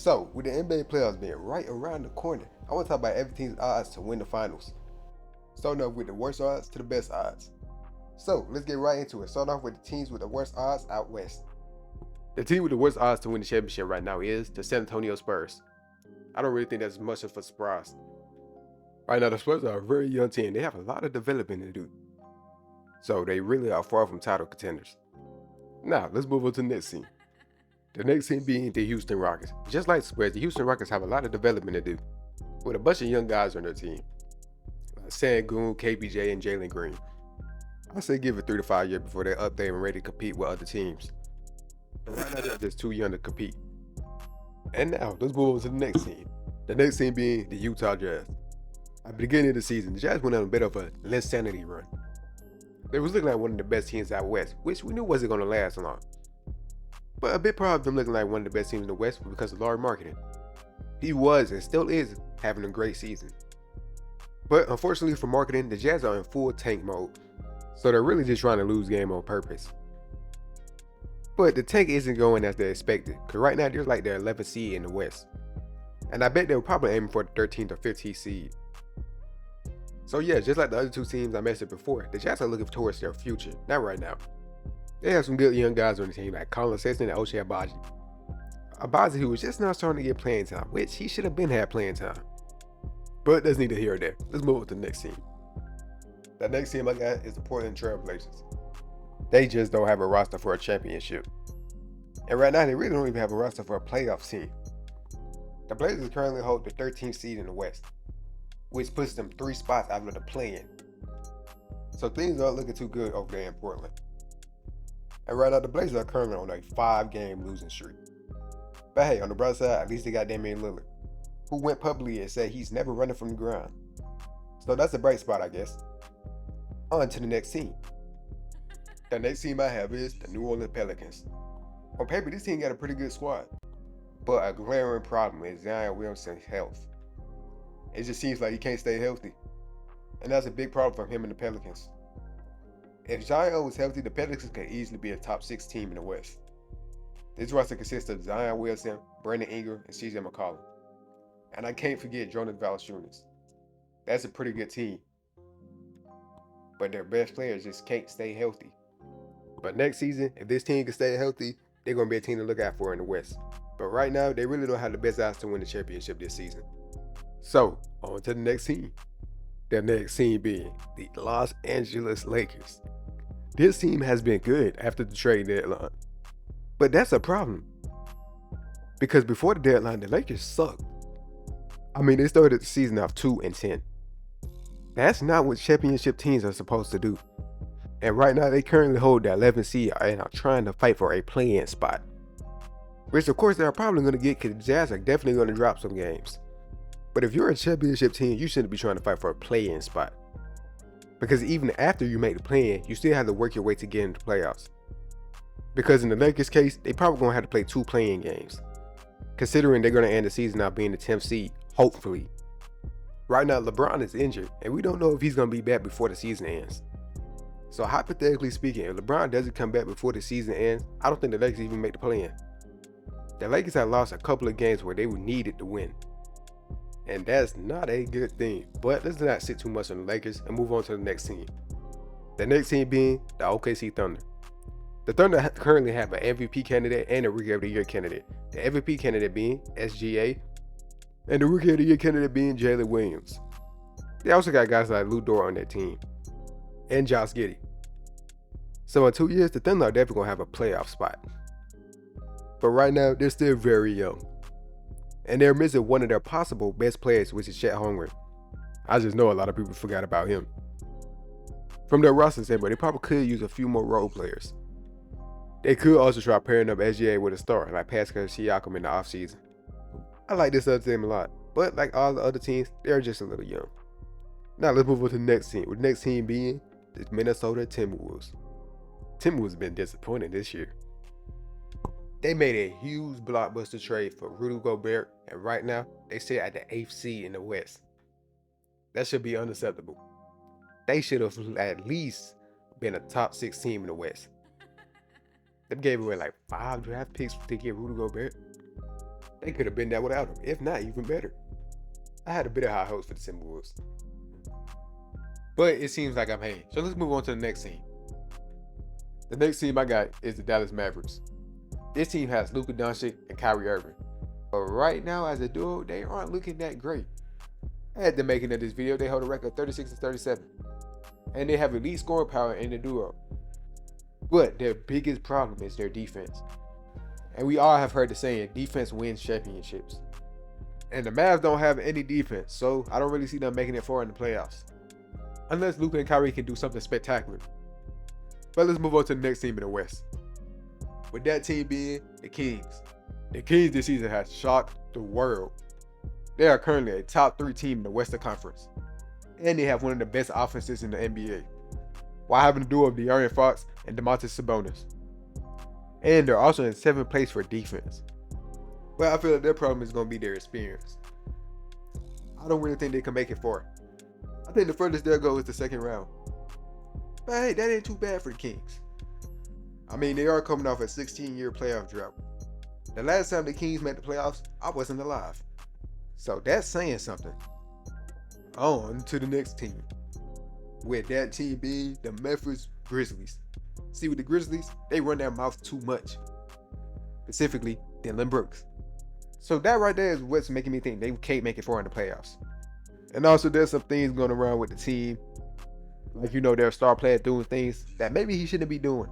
So, with the NBA playoffs being right around the corner, I want to talk about every team's odds to win the finals. Starting off with the worst odds to the best odds. So, let's get right into it. Start off with the teams with the worst odds out west. The team with the worst odds to win the championship right now is the San Antonio Spurs. I don't really think that's much of a surprise. Right now, the Spurs are a very young team. They have a lot of development to do. So, they really are far from title contenders. Now, let's move on to the next team. The next team being the Houston Rockets. Just like the Spurs, the Houston Rockets have a lot of development to do, with a bunch of young guys on their team. Like Sengun, KPJ, and Jalen Green. I say give it 3 to 5 years before they're up there and ready to compete with other teams. But right now they're just too young to compete. And now, let's move on to the next team. The next team being the Utah Jazz. At the beginning of the season, the Jazz went on a bit of a insanity run. They was looking like one of the best teams out west, which we knew wasn't going to last long. But a big part of them looking like one of the best teams in the West was because of Larry Marketing. He was and still is having a great season. But unfortunately for Marketing, the Jazz are in full tank mode. So they're really just trying to lose game on purpose. But the tank isn't going as they expected, because right now they're like their 11th seed in the West. And I bet they were probably aiming for the 13th or 15th seed. So yeah, just like the other two teams I mentioned before, the Jazz are looking towards their future, not right now. They have some good young guys on the team like Colin Sexton and Ochai Agbaji. Agbaji, who was just now starting to get playing time, which he should have been had playing time. But that's neither here or there. Let's move on to the next team. The next team I got is the Portland Trail Blazers. They just don't have a roster for a championship. And right now they really don't even have a roster for a playoff team. The Blazers currently hold the 13th seed in the West, which puts them 3 spots out of the play-in. So things aren't looking too good over there in Portland. And right now, the Blazers are currently on a 5-game losing streak. But hey, on the bright side, at least they got Damian Lillard, who went publicly and said he's never running from the ground. So that's a bright spot, I guess. On to the next team. The next team I have is the New Orleans Pelicans. On paper, this team got a pretty good squad, but a glaring problem is Zion Williamson's health. It just seems like he can't stay healthy, and that's a big problem for him and the Pelicans. If Zion was healthy, the Pelicans could easily be a top 6 team in the West. This roster consists of Zion Williamson, Brandon Ingram, and CJ McCollum. And I can't forget Jonas Valanciunas. That's a pretty good team. But their best players just can't stay healthy. But next season, if this team can stay healthy, they're going to be a team to look out for in the West. But right now, they really don't have the best odds to win the championship this season. So, on to the next team. The next team being the Los Angeles Lakers. This team has been good after the trade deadline. But that's a problem. Because before the deadline, the Lakers sucked. I mean, they started the season off 2-10. That's not what championship teams are supposed to do. And right now, they currently hold the 11th seed and are trying to fight for a play-in spot. Which of course they're probably going to get because the Jazz are definitely going to drop some games. But if you're a championship team, you shouldn't be trying to fight for a play-in spot. Because even after you make the play-in, you still have to work your way to get into the playoffs. Because in the Lakers case, they probably going to have to play 2 play-in games. Considering they're going to end the season out being the 10th seed, hopefully. Right now, LeBron is injured, and we don't know if he's going to be back before the season ends. So hypothetically speaking, if LeBron doesn't come back before the season ends, I don't think the Lakers even make the play-in. The Lakers have lost a couple of games where they were needed to win. And that's not a good thing. But let's not sit too much on the Lakers and move on to the next team. The next team being the OKC Thunder. The Thunder currently have an MVP candidate and a Rookie of the Year candidate. The MVP candidate being SGA, and the Rookie of the Year candidate being Jalen Williams. They also got guys like Lou Dort on their team, and Josh Giddey. So in 2 years, the Thunder are definitely going to have a playoff spot. But right now, they're still very young. And they're missing one of their possible best players, which is Chet Holmgren. I just know a lot of people forgot about him. From their roster standpoint, they probably could use a few more role players. They could also try pairing up SGA with a star, like Pascal Siakam in the offseason. I like this other team a lot, but like all the other teams, they're just a little young. Now let's move on to the next team, with the next team being the Minnesota Timberwolves. Timberwolves have been disappointing this year. They made a huge blockbuster trade for Rudy Gobert, and right now, they sit at the 8th seed in the West. That should be unacceptable. They should have at least been a top 6 team in the West. They gave away like 5 draft picks to get Rudy Gobert. They could have been that without him, if not even better. I had a bit of high hopes for the Timberwolves. But it seems like I'm hating. So let's move on to the next team. The next team I got is the Dallas Mavericks. This team has Luka Doncic and Kyrie Irving. But right now, as a duo, they aren't looking that great. At the making of this video, they hold a record of 36-37. And they have elite scoring power in the duo. But their biggest problem is their defense. And we all have heard the saying, defense wins championships. And the Mavs don't have any defense, so I don't really see them making it far in the playoffs. Unless Luka and Kyrie can do something spectacular. But let's move on to the next team in the West. With that team being the Kings. The Kings this season has shocked the world. They are currently a top 3 team in the Western Conference. And they have one of the best offenses in the NBA. While having a duo of De'Aaron Fox and Domantas Sabonis. And they're also in 7th place for defense. But I feel like their problem is going to be their experience. I don't really think they can make it far. I think the furthest they'll go is the second round. But hey, that ain't too bad for the Kings. I mean, they are coming off a 16-year playoff drought. The last time the Kings made the playoffs, I wasn't alive. So that's saying something. On to the next team. With that team being the Memphis Grizzlies. See, with the Grizzlies, they run their mouth too much. Specifically, Dillon Brooks. So that right there is what's making me think they can't make it far in the playoffs. And also there's some things going around with the team. Like, their star player doing things that maybe he shouldn't be doing.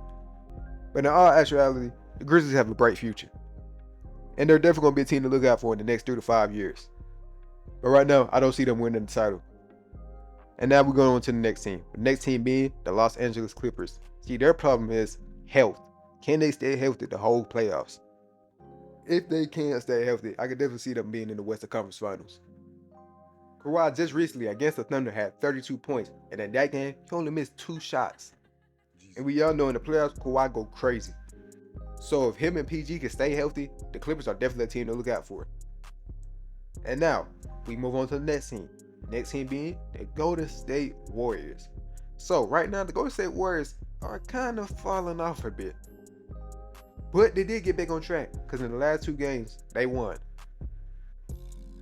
But in all actuality, the Grizzlies have a bright future. And they're definitely going to be a team to look out for in the next 3 to 5 years. But right now, I don't see them winning the title. And now we're going on to the next team. The next team being the Los Angeles Clippers. See, their problem is health. Can they stay healthy the whole playoffs? If they can't stay healthy, I could definitely see them being in the Western Conference Finals. Kawhi just recently against the Thunder had 32 points, and in that game, he only missed 2 shots. And we all know in the playoffs, Kawhi go crazy. So if him and PG can stay healthy, the Clippers are definitely a team to look out for. And now, we move on to the next team. Next team being the Golden State Warriors. So right now, the Golden State Warriors are kind of falling off a bit. But they did get back on track, because in the last 2 games, they won.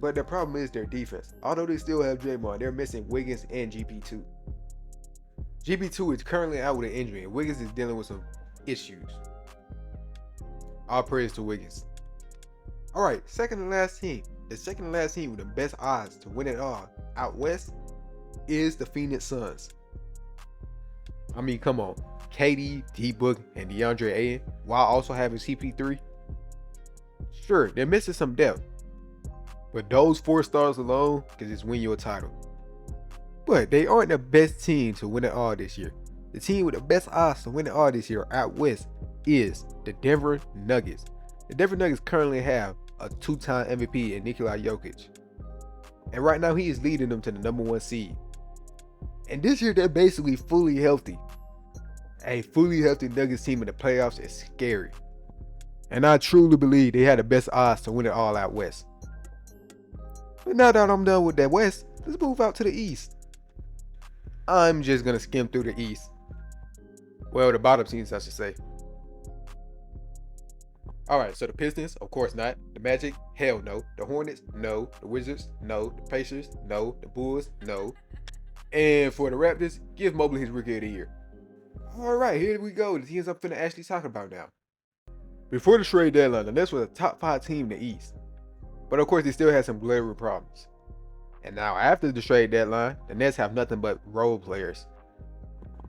But the problem is their defense. Although they still have Draymond, they're missing Wiggins and GP2. GP2 is currently out with an injury, and Wiggins is dealing with some issues. All praise to Wiggins. Alright, second and last team. The second and last team with the best odds to win it all out west is the Phoenix Suns. I mean, come on. KD, D-Book, and DeAndre Ayton, while also having CP3. Sure, they're missing some depth. But those 4 stars alone can just win you a title. But they aren't the best team to win it all this year. The team with the best odds to win it all this year out west is the Denver Nuggets. The Denver Nuggets currently have a 2-time MVP in Nikola Jokic. And right now he is leading them to the number 1 seed. And this year they're basically fully healthy. A fully healthy Nuggets team in the playoffs is scary. And I truly believe they had the best odds to win it all out west. But now that I'm done with that west, let's move out to the east. I'm just going to skim through the east. Well, the bottom teams, I should say. Alright, so the Pistons, of course not. The Magic, hell no. The Hornets, no. The Wizards, no. The Pacers, no. The Bulls, no. And for the Raptors, give Mobley his Rookie of the Year. Alright, here we go. The teams I'm finna actually talk about now. Before the trade deadline, the Nets were the top 5 team in the East. But of course, they still had some glaring problems. And now after the trade deadline, the Nets have nothing but role players.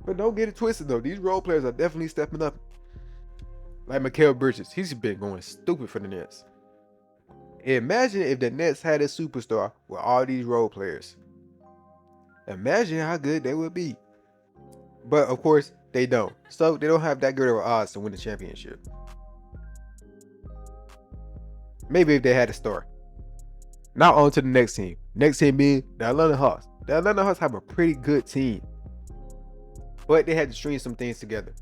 But don't get it twisted though, these role players are definitely stepping up. Like Mikal Bridges, he's been going stupid for the Nets. Imagine if the Nets had a superstar with all these role players. Imagine how good they would be. But of course, they don't. So they don't have that good of odds to win the championship. Maybe if they had a star. Now on to the next team. Next team being the Atlanta Hawks. The Atlanta Hawks have a pretty good team. But they had to string some things together.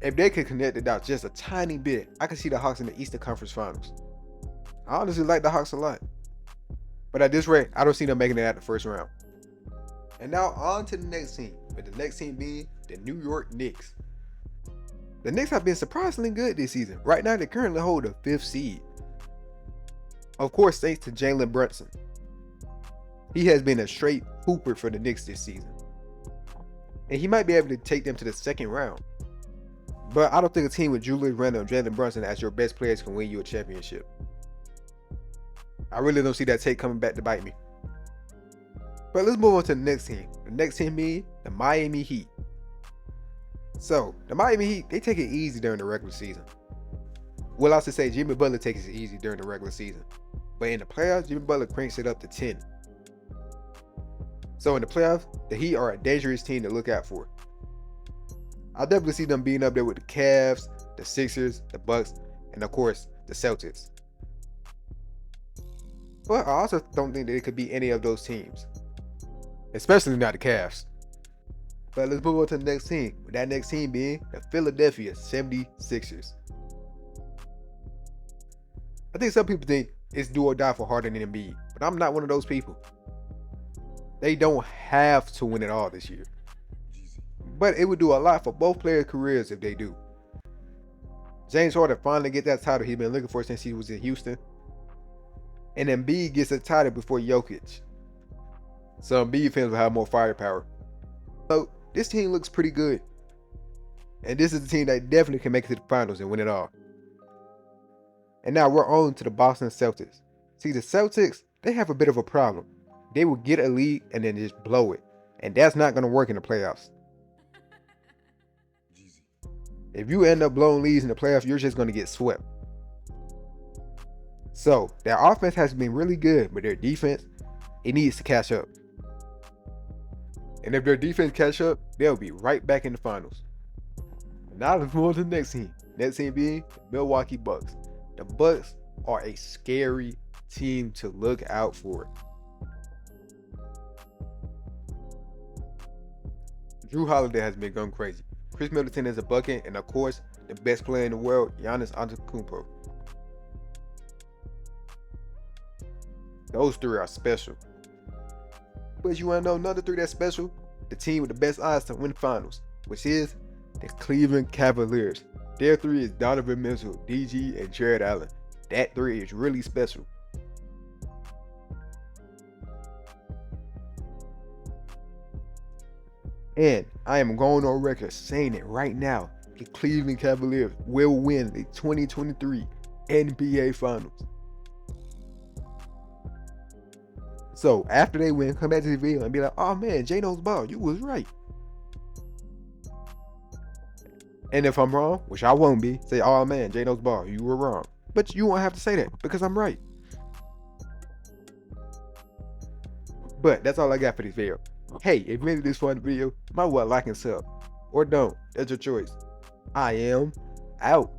If they could connect the dots just a tiny bit, I could see the Hawks in the Eastern Conference Finals. I honestly like the Hawks a lot. But at this rate, I don't see them making it out the first round. And now on to the next team. With the next team being the New York Knicks. The Knicks have been surprisingly good this season. Right now, they currently hold the 5th seed. Of course, thanks to Jalen Brunson. He has been a straight hooper for the Knicks this season. And he might be able to take them to the second round. But I don't think a team with Julius Randle and Jalen Brunson as your best players can win you a championship. I really don't see that take coming back to bite me. But let's move on to the next team. The next team being the Miami Heat. So, the Miami Heat, they take it easy during the regular season. Well, I should say Jimmy Butler takes it easy during the regular season. But in the playoffs, Jimmy Butler cranks it up to 10. So in the playoffs, the Heat are a dangerous team to look out for. I definitely see them being up there with the Cavs, the Sixers, the Bucks, and of course, the Celtics. But I also don't think that it could be any of those teams. Especially not the Cavs. But let's move on to the next team. With that next team being the Philadelphia 76ers. I think some people think it's do or die for Harden and Embiid, but I'm not one of those people. They don't have to win it all this year. But it would do a lot for both players' careers if they do. James Harden finally get that title he's been looking for since he was in Houston. And Embiid gets a title before Jokic. So Embiid fans will have more firepower. So this team looks pretty good. And this is a team that definitely can make it to the finals and win it all. And now we're on to the Boston Celtics. See, the Celtics, they have a bit of a problem. They will get a lead and then just blow it. And that's not going to work in the playoffs. If you end up blowing leads in the playoffs, you're just going to get swept. So, their offense has been really good, but their defense, it needs to catch up. And if their defense catch up, they'll be right back in the finals. Now let's move on to the next team. Next team being the Milwaukee Bucks. The Bucks are a scary team to look out for. Jrue Holiday has been going crazy. Chris Middleton is a bucket, and of course, the best player in the world, Giannis Antetokounmpo. Those three are special. But you want to know another three that's special? The team with the best odds to win finals, which is the Cleveland Cavaliers. Their three is Donovan Mitchell, DG, and Jared Allen. That three is really special. And I am going on record saying it right now. The Cleveland Cavaliers will win the 2023 NBA Finals. So after they win, come back to the video and be like, oh man, Jay knows ball. You was right. And if I'm wrong, which I won't be, say, oh man, Jay knows ball. You were wrong. But you won't have to say that because I'm right. But that's all I got for this video. Hey, if you made this fun video, might well like and sub. Or don't. That's your choice. I am out.